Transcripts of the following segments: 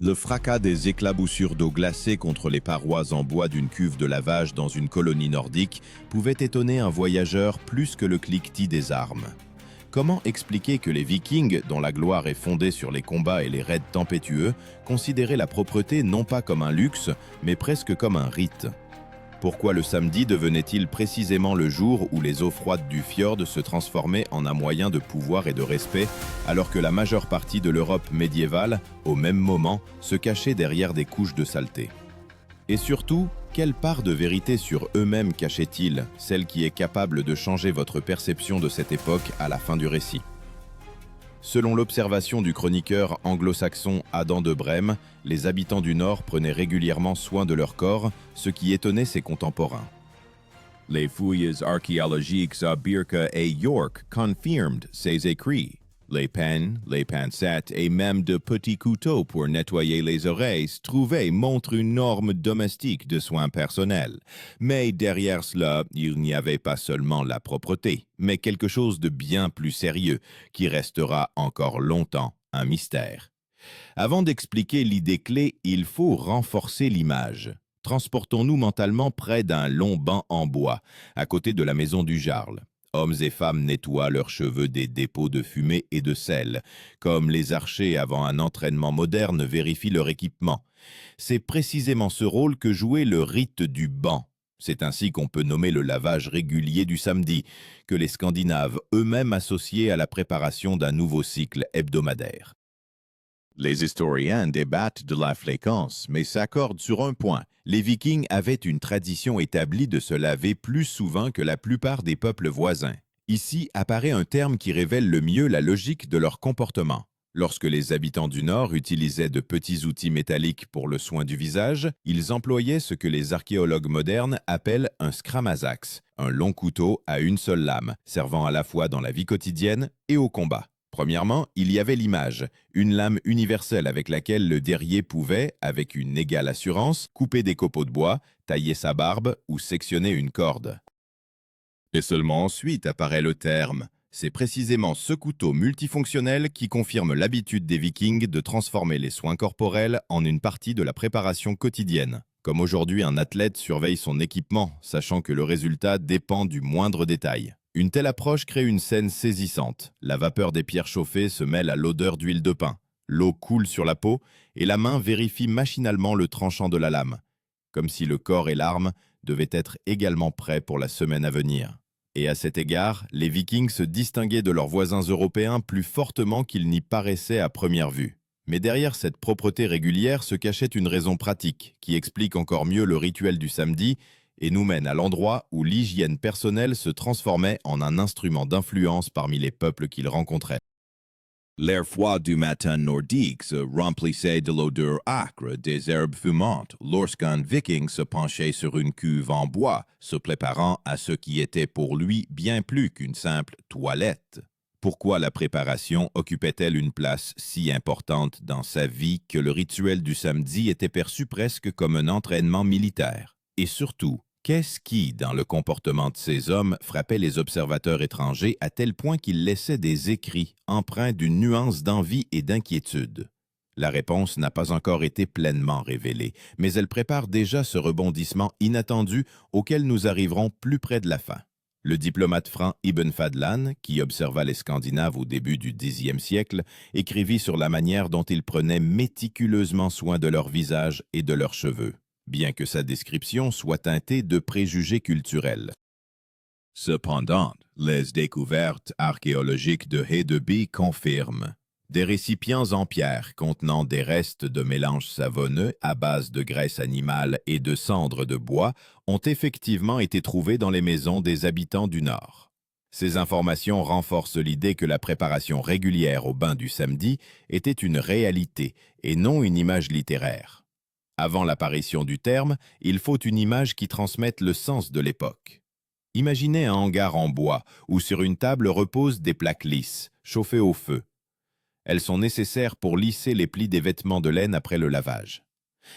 Le fracas des éclaboussures d'eau glacée contre les parois en bois d'une cuve de lavage dans une colonie nordique pouvait étonner un voyageur plus que le cliquetis des armes. Comment expliquer que les Vikings, dont la gloire est fondée sur les combats et les raids tempétueux, considéraient la propreté non pas comme un luxe, mais presque comme un rite? Pourquoi le samedi devenait-il précisément le jour où les eaux froides du fjord se transformaient en un moyen de pouvoir et de respect, alors que la majeure partie de l'Europe médiévale, au même moment, se cachait derrière des couches de saleté? Et surtout, quelle part de vérité sur eux-mêmes cachaient-ils, celle qui est capable de changer votre perception de cette époque à la fin du récit? Selon l'observation du chroniqueur anglo-saxon Adam de Brême, les habitants du Nord prenaient régulièrement soin de leur corps, ce qui étonnait ses contemporains. Les fouilles archéologiques à Birka et York confirment ces écrits. Les pennes, les pincettes et même de petits couteaux pour nettoyer les oreilles trouvés montrent une norme domestique de soins personnels. Mais derrière cela, il n'y avait pas seulement la propreté, mais quelque chose de bien plus sérieux, qui restera encore longtemps un mystère. Avant d'expliquer l'idée clé, il faut renforcer l'image. Transportons-nous mentalement près d'un long banc en bois, à côté de la maison du Jarl. Hommes et femmes nettoient leurs cheveux des dépôts de fumée et de sel, comme les archers avant un entraînement moderne vérifient leur équipement. C'est précisément ce rôle que jouait le rite du banc. C'est ainsi qu'on peut nommer le lavage régulier du samedi, que les Scandinaves eux-mêmes associaient à la préparation d'un nouveau cycle hebdomadaire. Les historiens débattent de la fréquence, mais s'accordent sur un point. Les Vikings avaient une tradition établie de se laver plus souvent que la plupart des peuples voisins. Ici apparaît un terme qui révèle le mieux la logique de leur comportement. Lorsque les habitants du Nord utilisaient de petits outils métalliques pour le soin du visage, ils employaient ce que les archéologues modernes appellent un scramasax, un long couteau à une seule lame, servant à la fois dans la vie quotidienne et au combat. Premièrement, il y avait l'image, une lame universelle avec laquelle le derrier pouvait, avec une égale assurance, couper des copeaux de bois, tailler sa barbe ou sectionner une corde. Et seulement ensuite apparaît le terme. C'est précisément ce couteau multifonctionnel qui confirme l'habitude des Vikings de transformer les soins corporels en une partie de la préparation quotidienne. Comme aujourd'hui un athlète surveille son équipement, sachant que le résultat dépend du moindre détail. Une telle approche crée une scène saisissante. La vapeur des pierres chauffées se mêle à l'odeur d'huile de pin. L'eau coule sur la peau et la main vérifie machinalement le tranchant de la lame, comme si le corps et l'arme devaient être également prêts pour la semaine à venir. Et à cet égard, les Vikings se distinguaient de leurs voisins européens plus fortement qu'ils n'y paraissaient à première vue. Mais derrière cette propreté régulière se cachait une raison pratique qui explique encore mieux le rituel du samedi et nous mène à l'endroit où l'hygiène personnelle se transformait en un instrument d'influence parmi les peuples qu'ils rencontraient. L'air froid du matin nordique se remplissait de l'odeur âcre des herbes fumantes lorsqu'un viking se penchait sur une cuve en bois, se préparant à ce qui était pour lui bien plus qu'une simple toilette. Pourquoi la préparation occupait-elle une place si importante dans sa vie que le rituel du samedi était perçu presque comme un entraînement militaire? Et surtout, qu'est-ce qui, dans le comportement de ces hommes, frappait les observateurs étrangers à tel point qu'ils laissaient des écrits empreints d'une nuance d'envie et d'inquiétude? La réponse n'a pas encore été pleinement révélée, mais elle prépare déjà ce rebondissement inattendu auquel nous arriverons plus près de la fin. Le diplomate franc Ibn Fadlan, qui observa les Scandinaves au début du Xe siècle, écrivit sur la manière dont ils prenaient méticuleusement soin de leur visage et de leurs cheveux, bien que sa description soit teintée de préjugés culturels. Cependant, les découvertes archéologiques de Hedeby confirment. Des récipients en pierre contenant des restes de mélanges savonneux à base de graisse animale et de cendres de bois ont effectivement été trouvés dans les maisons des habitants du Nord. Ces informations renforcent l'idée que la préparation régulière au bain du samedi était une réalité et non une image littéraire. Avant l'apparition du terme, il faut une image qui transmette le sens de l'époque. Imaginez un hangar en bois où sur une table reposent des plaques lisses, chauffées au feu. Elles sont nécessaires pour lisser les plis des vêtements de laine après le lavage.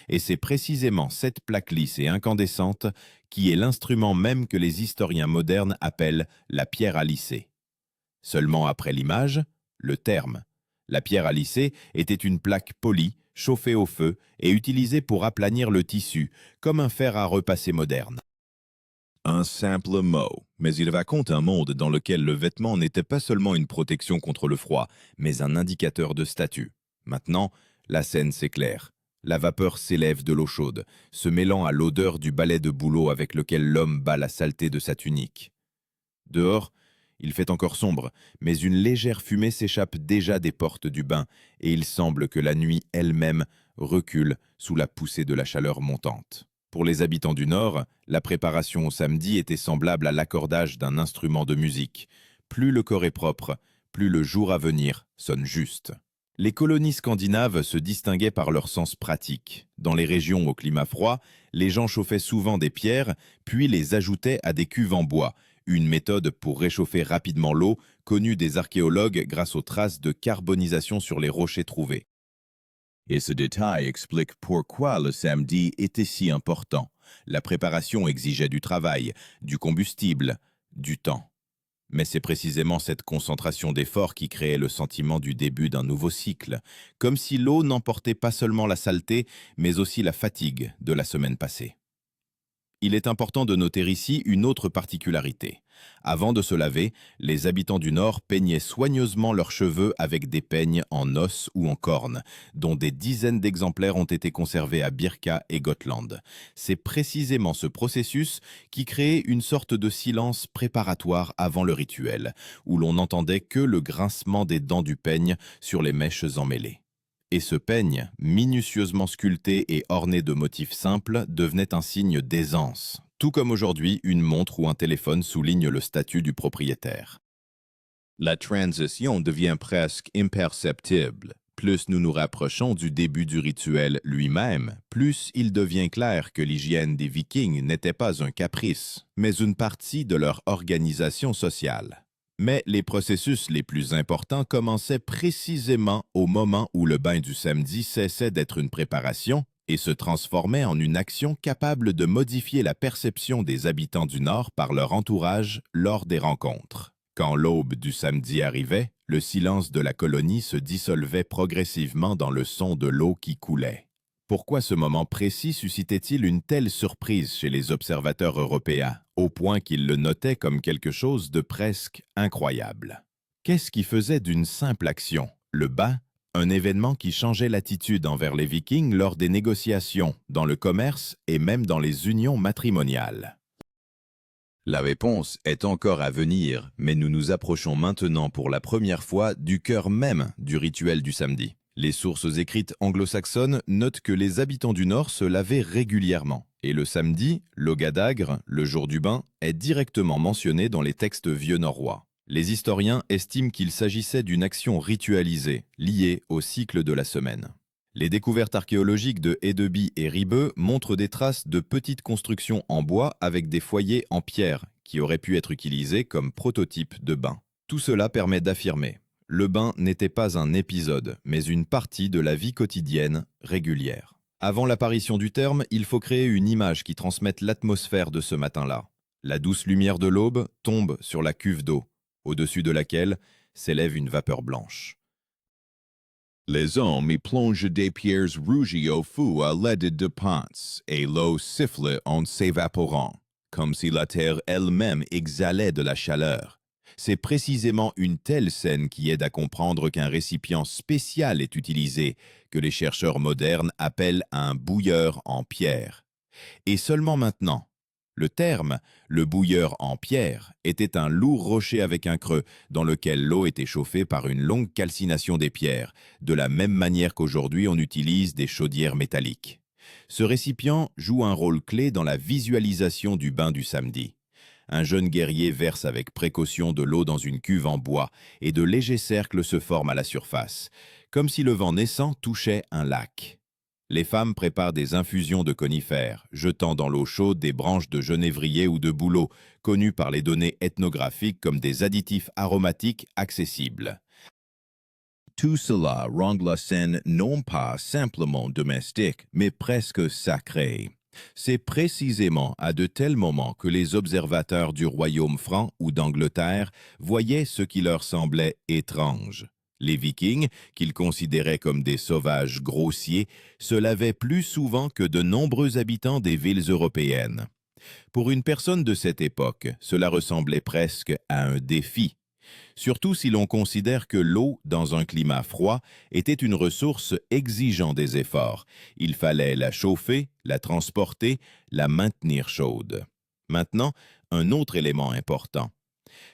Et c'est précisément cette plaque lisse et incandescente qui est l'instrument même que les historiens modernes appellent la pierre à lisser. Seulement après l'image, le terme. La pierre à lisser était une plaque polie, chauffée au feu et utilisée pour aplanir le tissu, comme un fer à repasser moderne. Un simple mot, mais il raconte un monde dans lequel le vêtement n'était pas seulement une protection contre le froid, mais un indicateur de statut. Maintenant, la scène s'éclaire. La vapeur s'élève de l'eau chaude, se mêlant à l'odeur du balai de bouleau avec lequel l'homme bat la saleté de sa tunique. Dehors, il fait encore sombre, mais une légère fumée s'échappe déjà des portes du bain, et il semble que la nuit elle-même recule sous la poussée de la chaleur montante. Pour les habitants du Nord, la préparation au samedi était semblable à l'accordage d'un instrument de musique. Plus le corps est propre, plus le jour à venir sonne juste. Les colonies scandinaves se distinguaient par leur sens pratique. Dans les régions au climat froid, les gens chauffaient souvent des pierres, puis les ajoutaient à des cuves en bois, une méthode pour réchauffer rapidement l'eau, connue des archéologues grâce aux traces de carbonisation sur les rochers trouvés. Et ce détail explique pourquoi le samedi était si important. La préparation exigeait du travail, du combustible, du temps. Mais c'est précisément cette concentration d'efforts qui créait le sentiment du début d'un nouveau cycle, comme si l'eau n'emportait pas seulement la saleté, mais aussi la fatigue de la semaine passée. Il est important de noter ici une autre particularité. Avant de se laver, les habitants du Nord peignaient soigneusement leurs cheveux avec des peignes en os ou en corne, dont des dizaines d'exemplaires ont été conservés à Birka et Gotland. C'est précisément ce processus qui créait une sorte de silence préparatoire avant le rituel, où l'on n'entendait que le grincement des dents du peigne sur les mèches emmêlées. Et ce peigne, minutieusement sculpté et orné de motifs simples, devenait un signe d'aisance, tout comme aujourd'hui une montre ou un téléphone souligne le statut du propriétaire. La transition devient presque imperceptible. Plus nous nous rapprochons du début du rituel lui-même, plus il devient clair que l'hygiène des Vikings n'était pas un caprice, mais une partie de leur organisation sociale. Mais les processus les plus importants commençaient précisément au moment où le bain du samedi cessait d'être une préparation et se transformait en une action capable de modifier la perception des habitants du Nord par leur entourage lors des rencontres. Quand l'aube du samedi arrivait, le silence de la colonie se dissolvait progressivement dans le son de l'eau qui coulait. Pourquoi ce moment précis suscitait-il une telle surprise chez les observateurs européens, au point qu'ils le notaient comme quelque chose de presque incroyable? Qu'est-ce qui faisait d'une simple action, le bain, un événement qui changeait l'attitude envers les Vikings lors des négociations, dans le commerce et même dans les unions matrimoniales? La réponse est encore à venir, mais nous nous approchons maintenant pour la première fois du cœur même du rituel du samedi. Les sources écrites anglo-saxonnes notent que les habitants du Nord se lavaient régulièrement, et le samedi, l'Ogadagre, le jour du bain, est directement mentionné dans les textes vieux norrois. Les historiens estiment qu'il s'agissait d'une action ritualisée, liée au cycle de la semaine. Les découvertes archéologiques de Hedeby et Ribeux montrent des traces de petites constructions en bois avec des foyers en pierre, qui auraient pu être utilisés comme prototypes de bains. Tout cela permet d'affirmer: le bain n'était pas un épisode, mais une partie de la vie quotidienne régulière. Avant l'apparition du terme, il faut créer une image qui transmette l'atmosphère de ce matin-là. La douce lumière de l'aube tombe sur la cuve d'eau, au-dessus de laquelle s'élève une vapeur blanche. Les hommes y plongent des pierres rougies au feu à l'aide de pinces, et l'eau siffle en s'évaporant, comme si la terre elle-même exhalait de la chaleur. C'est précisément une telle scène qui aide à comprendre qu'un récipient spécial est utilisé, que les chercheurs modernes appellent un bouilleur en pierre. Et seulement maintenant. Le terme, le bouilleur en pierre, était un lourd rocher avec un creux, dans lequel l'eau était chauffée par une longue calcination des pierres, de la même manière qu'aujourd'hui on utilise des chaudières métalliques. Ce récipient joue un rôle clé dans la visualisation du bain du samedi. Un jeune guerrier verse avec précaution de l'eau dans une cuve en bois et de légers cercles se forment à la surface, comme si le vent naissant touchait un lac. Les femmes préparent des infusions de conifères, jetant dans l'eau chaude des branches de genévrier ou de bouleau, connus par les données ethnographiques comme des additifs aromatiques accessibles. Tout cela rend la scène non pas simplement domestique, mais presque sacrée. C'est précisément à de tels moments que les observateurs du royaume franc ou d'Angleterre voyaient ce qui leur semblait étrange. Les Vikings, qu'ils considéraient comme des sauvages grossiers, se lavaient plus souvent que de nombreux habitants des villes européennes. Pour une personne de cette époque, cela ressemblait presque à un défi, surtout si l'on considère que l'eau, dans un climat froid, était une ressource exigeant des efforts. Il fallait la chauffer, la transporter, la maintenir chaude. Maintenant, un autre élément important.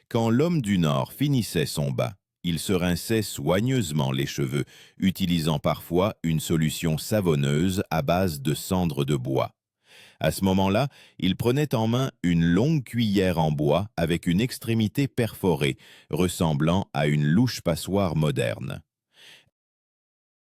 Quand l'homme du Nord finissait son bain, il se rinçait soigneusement les cheveux, utilisant parfois une solution savonneuse à base de cendres de bois. À ce moment-là, il prenait en main une longue cuillère en bois avec une extrémité perforée, ressemblant à une louche passoire moderne.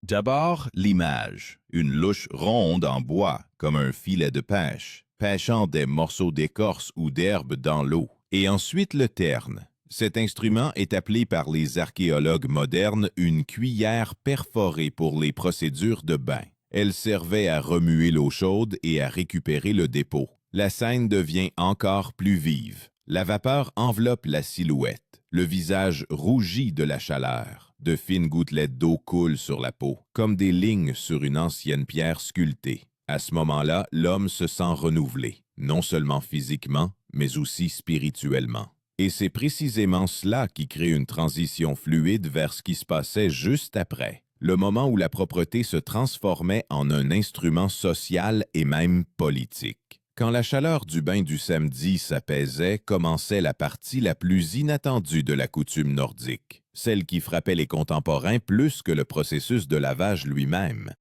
D'abord, l'image, une louche ronde en bois, comme un filet de pêche, pêchant des morceaux d'écorce ou d'herbe dans l'eau. Et ensuite le terne. Cet instrument est appelé par les archéologues modernes une cuillère perforée pour les procédures de bain. Elle servait à remuer l'eau chaude et à récupérer le dépôt. La scène devient encore plus vive. La vapeur enveloppe la silhouette. Le visage rougit de la chaleur. De fines gouttelettes d'eau coulent sur la peau, comme des lignes sur une ancienne pierre sculptée. À ce moment-là, l'homme se sent renouvelé, non seulement physiquement, mais aussi spirituellement. Et c'est précisément cela qui crée une transition fluide vers ce qui se passait juste après. Le moment où la propreté se transformait en un instrument social et même politique. Quand la chaleur du bain du samedi s'apaisait, commençait la partie la plus inattendue de la coutume nordique, celle qui frappait les contemporains plus que le processus de lavage lui-même.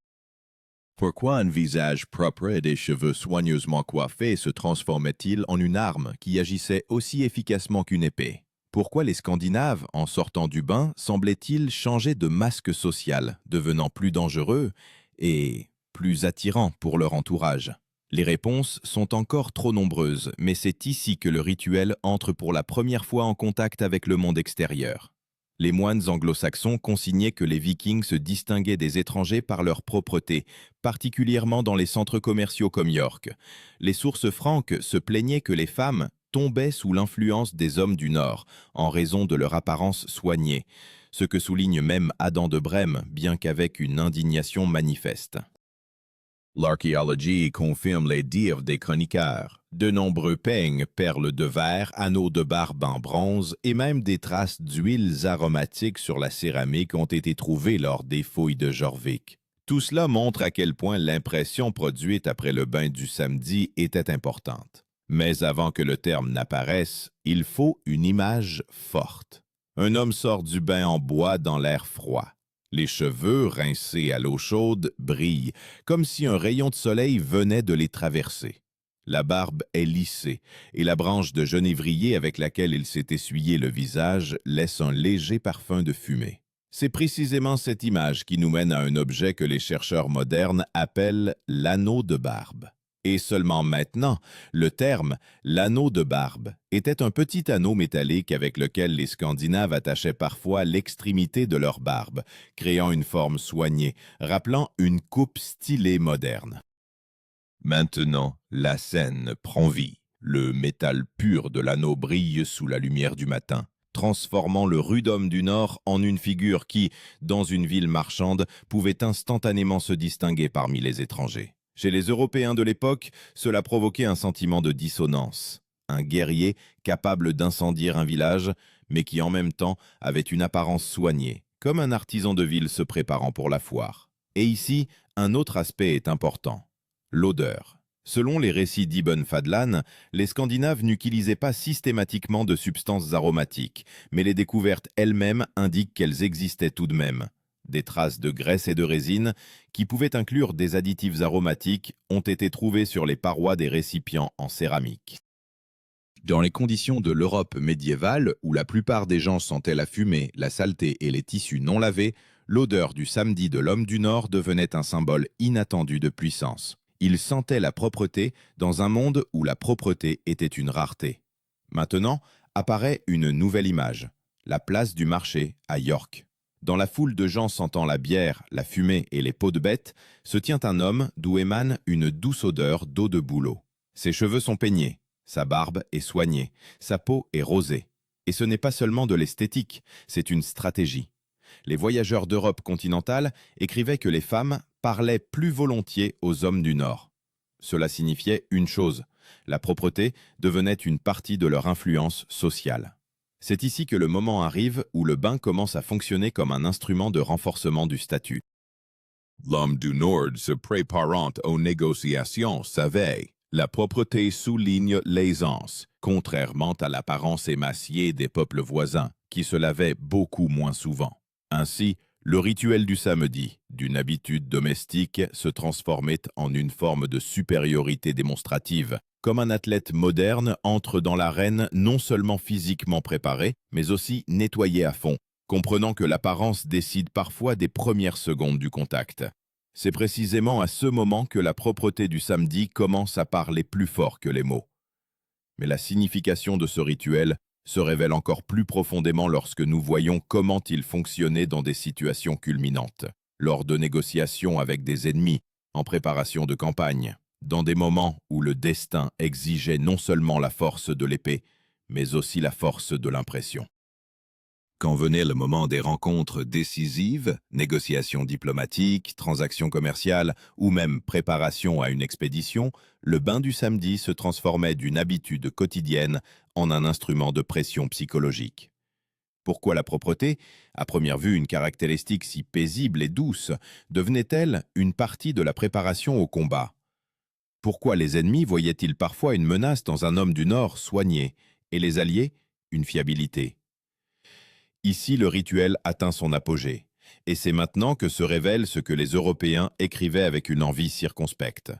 Pourquoi un visage propre et des cheveux soigneusement coiffés se transformait-il en une arme qui agissait aussi efficacement qu'une épée? Pourquoi les Scandinaves, en sortant du bain, semblaient-ils changer de masque social, devenant plus dangereux et plus attirants pour leur entourage? Les réponses sont encore trop nombreuses, mais c'est ici que le rituel entre pour la première fois en contact avec le monde extérieur. Les moines anglo-saxons consignaient que les Vikings se distinguaient des étrangers par leur propreté, particulièrement dans les centres commerciaux comme York. Les sources franques se plaignaient que les femmes tombaient sous l'influence des hommes du Nord, en raison de leur apparence soignée, ce que souligne même Adam de Brême, bien qu'avec une indignation manifeste. L'archéologie confirme les dires des chroniqueurs. De nombreux peignes, perles de verre, anneaux de barbe en bronze et même des traces d'huiles aromatiques sur la céramique ont été trouvées lors des fouilles de Jorvik. Tout cela montre à quel point l'impression produite après le bain du samedi était importante. Mais avant que le terme n'apparaisse, il faut une image forte. Un homme sort du bain en bois dans l'air froid. Les cheveux, rincés à l'eau chaude, brillent, comme si un rayon de soleil venait de les traverser. La barbe est lissée, et la branche de genévrier avec laquelle il s'est essuyé le visage laisse un léger parfum de fumée. C'est précisément cette image qui nous mène à un objet que les chercheurs modernes appellent l'anneau de barbe. Et seulement maintenant, le terme « l'anneau de barbe » était un petit anneau métallique avec lequel les Scandinaves attachaient parfois l'extrémité de leur barbe, créant une forme soignée, rappelant une coupe stylée moderne. Maintenant, la scène prend vie. Le métal pur de l'anneau brille sous la lumière du matin, transformant le rude homme du Nord en une figure qui, dans une ville marchande, pouvait instantanément se distinguer parmi les étrangers. Chez les Européens de l'époque, cela provoquait un sentiment de dissonance. Un guerrier capable d'incendier un village, mais qui en même temps avait une apparence soignée, comme un artisan de ville se préparant pour la foire. Et ici, un autre aspect est important. L'odeur. Selon les récits d'Ibn Fadlan, les Scandinaves n'utilisaient pas systématiquement de substances aromatiques, mais les découvertes elles-mêmes indiquent qu'elles existaient tout de même. Des traces de graisse et de résine, qui pouvaient inclure des additifs aromatiques, ont été trouvées sur les parois des récipients en céramique. Dans les conditions de l'Europe médiévale, où la plupart des gens sentaient la fumée, la saleté et les tissus non lavés, l'odeur du samedi de l'homme du Nord devenait un symbole inattendu de puissance. Il sentait la propreté dans un monde où la propreté était une rareté. Maintenant apparaît une nouvelle image, la place du marché à York. Dans la foule de gens sentant la bière, la fumée et les peaux de bête, se tient un homme d'où émane une douce odeur d'eau de bouleau. Ses cheveux sont peignés, sa barbe est soignée, sa peau est rosée. Et ce n'est pas seulement de l'esthétique, c'est une stratégie. Les voyageurs d'Europe continentale écrivaient que les femmes parlaient plus volontiers aux hommes du Nord. Cela signifiait une chose, la propreté devenait une partie de leur influence sociale. C'est ici que le moment arrive où le bain commence à fonctionner comme un instrument de renforcement du statut. L'homme du Nord se préparant aux négociations savait. La propreté souligne l'aisance, contrairement à l'apparence émaciée des peuples voisins, qui se lavaient beaucoup moins souvent. Ainsi, le rituel du samedi, d'une habitude domestique, se transformait en une forme de supériorité démonstrative, comme un athlète moderne entre dans l'arène non seulement physiquement préparé, mais aussi nettoyé à fond, comprenant que l'apparence décide parfois des premières secondes du contact. C'est précisément à ce moment que la propreté du samedi commence à parler plus fort que les mots. Mais la signification de ce rituel se révèle encore plus profondément lorsque nous voyons comment il fonctionnait dans des situations culminantes, lors de négociations avec des ennemis, en préparation de campagne, dans des moments où le destin exigeait non seulement la force de l'épée, mais aussi la force de l'impression. Quand venait le moment des rencontres décisives, négociations diplomatiques, transactions commerciales ou même préparation à une expédition, le bain du samedi se transformait d'une habitude quotidienne en un instrument de pression psychologique. Pourquoi la propreté, à première vue une caractéristique si paisible et douce, devenait-elle une partie de la préparation au combat? Pourquoi les ennemis voyaient-ils parfois une menace dans un homme du Nord soigné, et les alliés, une fiabilité? Ici, le rituel atteint son apogée, et c'est maintenant que se révèle ce que les Européens écrivaient avec une envie circonspecte.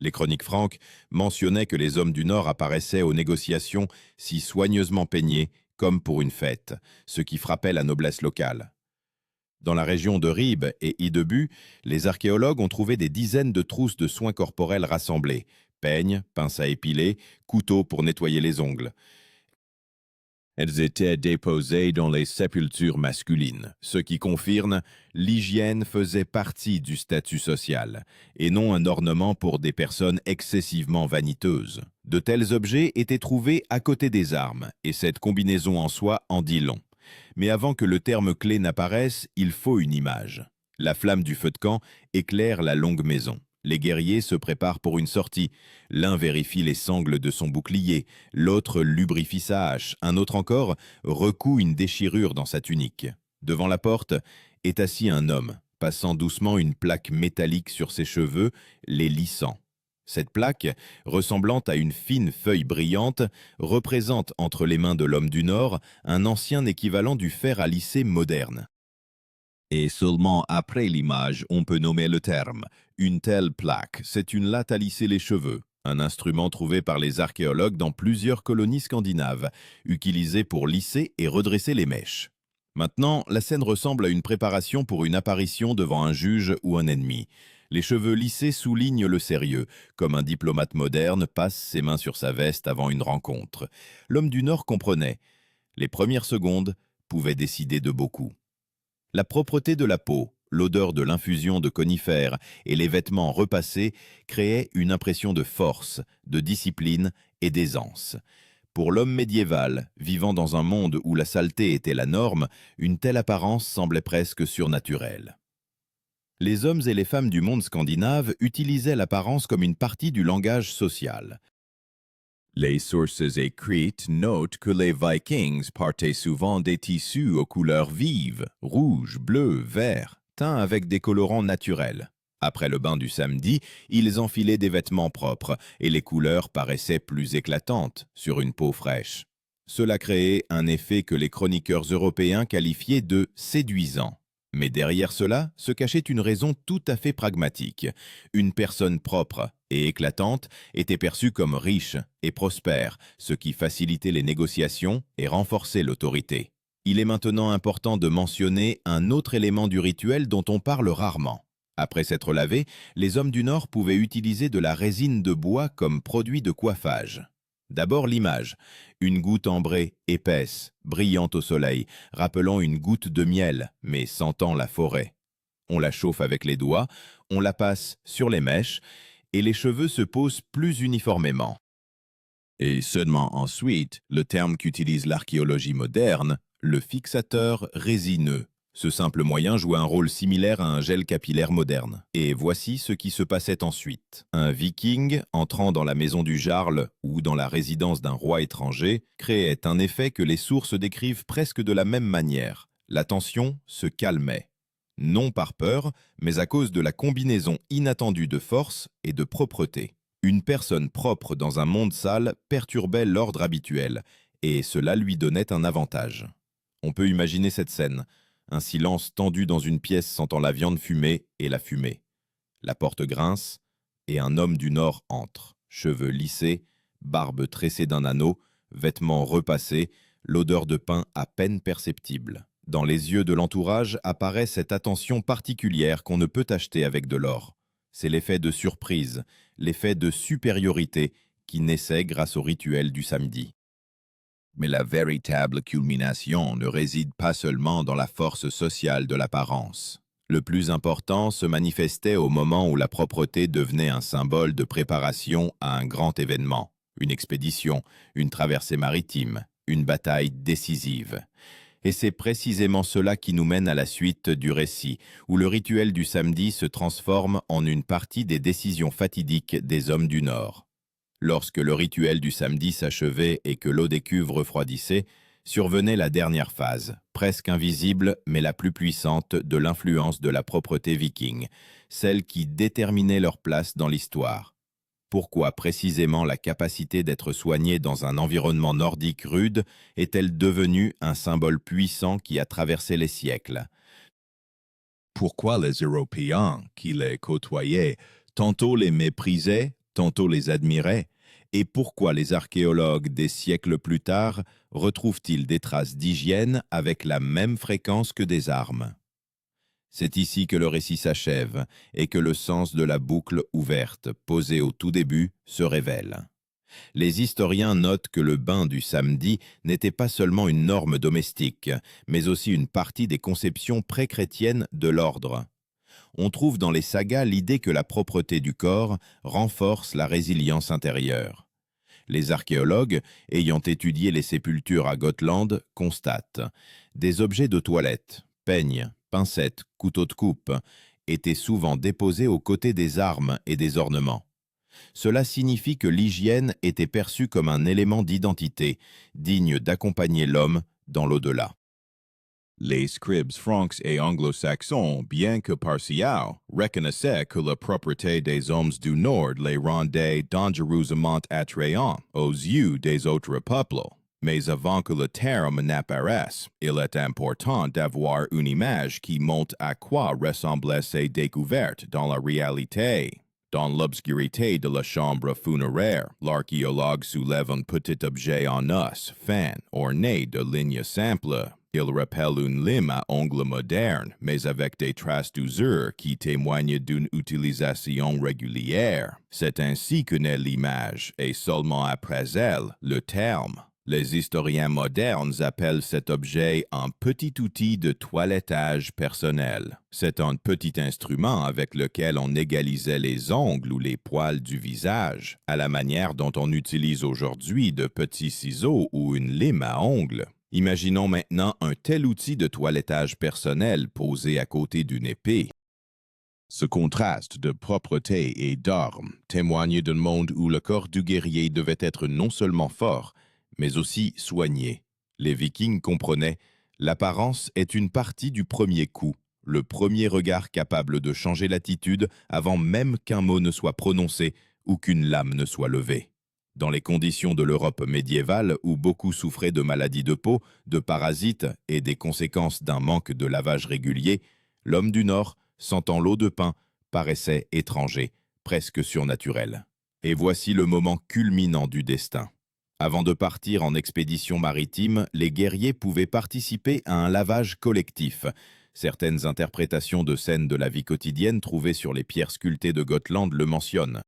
Les chroniques franques mentionnaient que les hommes du Nord apparaissaient aux négociations si soigneusement peignés comme pour une fête, ce qui frappait la noblesse locale. Dans la région de Ribe et Idebu, les archéologues ont trouvé des dizaines de trousses de soins corporels rassemblées, peignes, pinces à épiler, couteaux pour nettoyer les ongles. Elles étaient déposées dans les sépultures masculines, ce qui confirme l'hygiène faisait partie du statut social, et non un ornement pour des personnes excessivement vaniteuses. De tels objets étaient trouvés à côté des armes, et cette combinaison en soi en dit long. Mais avant que le terme clé n'apparaisse, il faut une image. La flamme du feu de camp éclaire la longue maison. Les guerriers se préparent pour une sortie. L'un vérifie les sangles de son bouclier, l'autre lubrifie sa hache, un autre encore recoue une déchirure dans sa tunique. Devant la porte est assis un homme, passant doucement une plaque métallique sur ses cheveux, les lissant. Cette plaque, ressemblant à une fine feuille brillante, représente entre les mains de l'homme du Nord un ancien équivalent du fer à lisser moderne. Et seulement après l'image, on peut nommer le terme. Une telle plaque, c'est une latte à lisser les cheveux, un instrument trouvé par les archéologues dans plusieurs colonies scandinaves, utilisé pour lisser et redresser les mèches. Maintenant, la scène ressemble à une préparation pour une apparition devant un juge ou un ennemi. Les cheveux lissés soulignent le sérieux, comme un diplomate moderne passe ses mains sur sa veste avant une rencontre. L'homme du Nord comprenait. Les premières secondes pouvaient décider de beaucoup. La propreté de la peau, l'odeur de l'infusion de conifères et les vêtements repassés créaient une impression de force, de discipline et d'aisance. Pour l'homme médiéval, vivant dans un monde où la saleté était la norme, une telle apparence semblait presque surnaturelle. Les hommes et les femmes du monde scandinave utilisaient l'apparence comme une partie du langage social. Les sources écrites notent que les Vikings portaient souvent des tissus aux couleurs vives, rouge, bleu, vert, teints avec des colorants naturels. Après le bain du samedi, ils enfilaient des vêtements propres et les couleurs paraissaient plus éclatantes sur une peau fraîche. Cela créait un effet que les chroniqueurs européens qualifiaient de séduisant. Mais derrière cela se cachait une raison tout à fait pragmatique. Une personne propre et éclatante était perçue comme riche et prospère, ce qui facilitait les négociations et renforçait l'autorité. Il est maintenant important de mentionner un autre élément du rituel dont on parle rarement. Après s'être lavés, les hommes du Nord pouvaient utiliser de la résine de bois comme produit de coiffage. D'abord l'image, une goutte ambrée, épaisse, brillante au soleil, rappelant une goutte de miel, mais sentant la forêt. On la chauffe avec les doigts, on la passe sur les mèches, et les cheveux se posent plus uniformément. Et seulement ensuite, le terme qu'utilise l'archéologie moderne, le fixateur résineux, Ce simple moyen jouait un rôle similaire à un gel capillaire moderne. Et voici ce qui se passait ensuite. Un viking, entrant dans la maison du jarl ou dans la résidence d'un roi étranger, créait un effet que les sources décrivent presque de la même manière. La tension se calmait. Non par peur, mais à cause de la combinaison inattendue de force et de propreté. Une personne propre dans un monde sale perturbait l'ordre habituel, et cela lui donnait un avantage. On peut imaginer cette scène. Un silence tendu dans une pièce sentant la viande fumée et la fumée. La porte grince et un homme du Nord entre, cheveux lissés, barbe tressée d'un anneau, vêtements repassés, l'odeur de pain à peine perceptible. Dans les yeux de l'entourage apparaît cette attention particulière qu'on ne peut acheter avec de l'or. C'est l'effet de surprise, l'effet de supériorité qui naissait grâce au rituel du samedi. Mais la véritable culmination ne réside pas seulement dans la force sociale de l'apparence. Le plus important se manifestait au moment où la propreté devenait un symbole de préparation à un grand événement, une expédition, une traversée maritime, une bataille décisive. Et c'est précisément cela qui nous mène à la suite du récit, où le rituel du samedi se transforme en une partie des décisions fatidiques des hommes du Nord. Lorsque le rituel du samedi s'achevait et que l'eau des cuves refroidissait, survenait la dernière phase, presque invisible mais la plus puissante de l'influence de la propreté viking, celle qui déterminait leur place dans l'histoire. Pourquoi précisément la capacité d'être soigné dans un environnement nordique rude est-elle devenue un symbole puissant qui a traversé les siècles? Pourquoi les Européens qui les côtoyaient tantôt les méprisaient, tantôt les admiraient, et pourquoi les archéologues des siècles plus tard retrouvent-ils des traces d'hygiène avec la même fréquence que des armes? C'est ici que le récit s'achève et que le sens de la boucle ouverte, posée au tout début, se révèle. Les historiens notent que le bain du samedi n'était pas seulement une norme domestique, mais aussi une partie des conceptions pré-chrétiennes de l'ordre. On trouve dans les sagas l'idée que la propreté du corps renforce la résilience intérieure. Les archéologues, ayant étudié les sépultures à Gotland, constatent des objets de toilette, peignes, pincettes, couteaux de coupe, étaient souvent déposés aux côtés des armes et des ornements. Cela signifie que l'hygiène était perçue comme un élément d'identité, digne d'accompagner l'homme dans l'au-delà. Les scribes francs et anglo-saxons, bien que partials, reconnaissaient que la propreté des hommes du Nord les rendait dangereusement attrayants aux yeux des autres peuples. Mais avant que le terme n'apparaisse, il est important d'avoir une image qui montre à quoi ressemblaient ces découvertes dans la réalité. Dans l'obscurité de la chambre funéraire, l'archéologue soulève un petit objet en os, fin, orné de lignes simples. Il rappelle une lime à ongles moderne, mais avec des traces d'usure qui témoignent d'une utilisation régulière. C'est ainsi que naît l'image, et seulement après elle, le terme. Les historiens modernes appellent cet objet un petit outil de toilettage personnel. C'est un petit instrument avec lequel on égalisait les ongles ou les poils du visage, à la manière dont on utilise aujourd'hui de petits ciseaux ou une lime à ongles. Imaginons maintenant un tel outil de toilettage personnel posé à côté d'une épée. Ce contraste de propreté et d'armes témoigne d'un monde où le corps du guerrier devait être non seulement fort, mais aussi soigné. Les Vikings comprenaient « l'apparence est une partie du premier coup, le premier regard capable de changer l'attitude avant même qu'un mot ne soit prononcé ou qu'une lame ne soit levée ». Dans les conditions de l'Europe médiévale où beaucoup souffraient de maladies de peau, de parasites et des conséquences d'un manque de lavage régulier, l'homme du Nord, sentant l'eau de pin, paraissait étranger, presque surnaturel. Et voici le moment culminant du destin. Avant de partir en expédition maritime, les guerriers pouvaient participer à un lavage collectif. Certaines interprétations de scènes de la vie quotidienne trouvées sur les pierres sculptées de Gotland le mentionnent.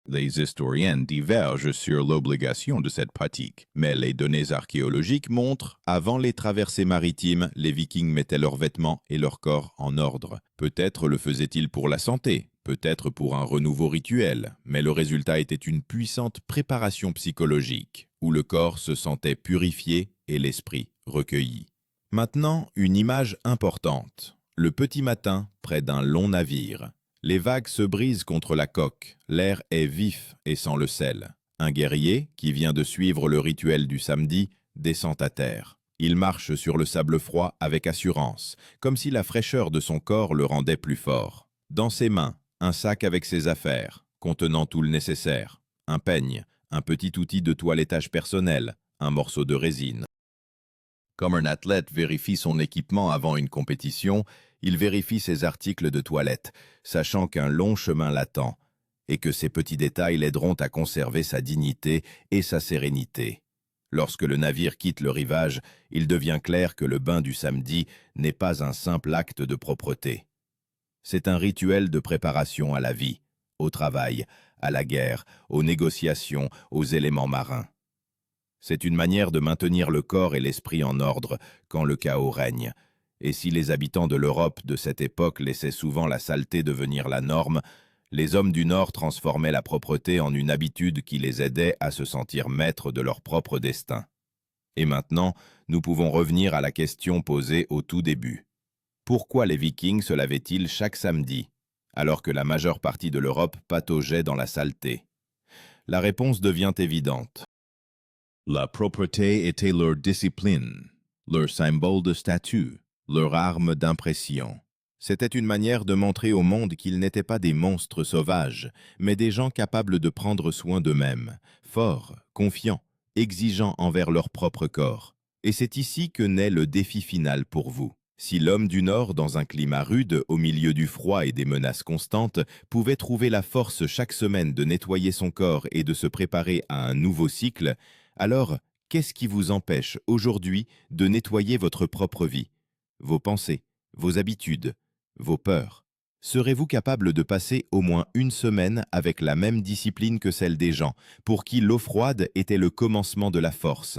Les historiens divergent sur l'obligation de cette pratique, mais les données archéologiques montrent, avant les traversées maritimes, les Vikings mettaient leurs vêtements et leur corps en ordre. Peut-être le faisaient-ils pour la santé, peut-être pour un renouveau rituel, mais le résultat était une puissante préparation psychologique, où le corps se sentait purifié et l'esprit recueilli. Maintenant, une image importante. Le petit matin, près d'un long navire. Les vagues se brisent contre la coque, l'air est vif et sent le sel. Un guerrier, qui vient de suivre le rituel du samedi, descend à terre. Il marche sur le sable froid avec assurance, comme si la fraîcheur de son corps le rendait plus fort. Dans ses mains, un sac avec ses affaires, contenant tout le nécessaire. Un peigne, un petit outil de toilettage personnel, un morceau de résine. Comme un athlète vérifie son équipement avant une compétition, il vérifie ses articles de toilette, sachant qu'un long chemin l'attend, et que ces petits détails l'aideront à conserver sa dignité et sa sérénité. Lorsque le navire quitte le rivage, il devient clair que le bain du samedi n'est pas un simple acte de propreté. C'est un rituel de préparation à la vie, au travail, à la guerre, aux négociations, aux éléments marins. C'est une manière de maintenir le corps et l'esprit en ordre quand le chaos règne. Et si les habitants de l'Europe de cette époque laissaient souvent la saleté devenir la norme, les hommes du Nord transformaient la propreté en une habitude qui les aidait à se sentir maîtres de leur propre destin. Et maintenant, nous pouvons revenir à la question posée au tout début. Pourquoi les Vikings se lavaient-ils chaque samedi, alors que la majeure partie de l'Europe pataugeait dans la saleté? La réponse devient évidente. La propreté était leur discipline, leur symbole de statut, leur arme d'impression. C'était une manière de montrer au monde qu'ils n'étaient pas des monstres sauvages, mais des gens capables de prendre soin d'eux-mêmes, forts, confiants, exigeants envers leur propre corps. Et c'est ici que naît le défi final pour vous. Si l'homme du Nord, dans un climat rude, au milieu du froid et des menaces constantes, pouvait trouver la force chaque semaine de nettoyer son corps et de se préparer à un nouveau cycle, alors qu'est-ce qui vous empêche aujourd'hui de nettoyer votre propre vie, vos pensées, vos habitudes, vos peurs? Serez-vous capable de passer au moins une semaine avec la même discipline que celle des gens, pour qui l'eau froide était le commencement de la force?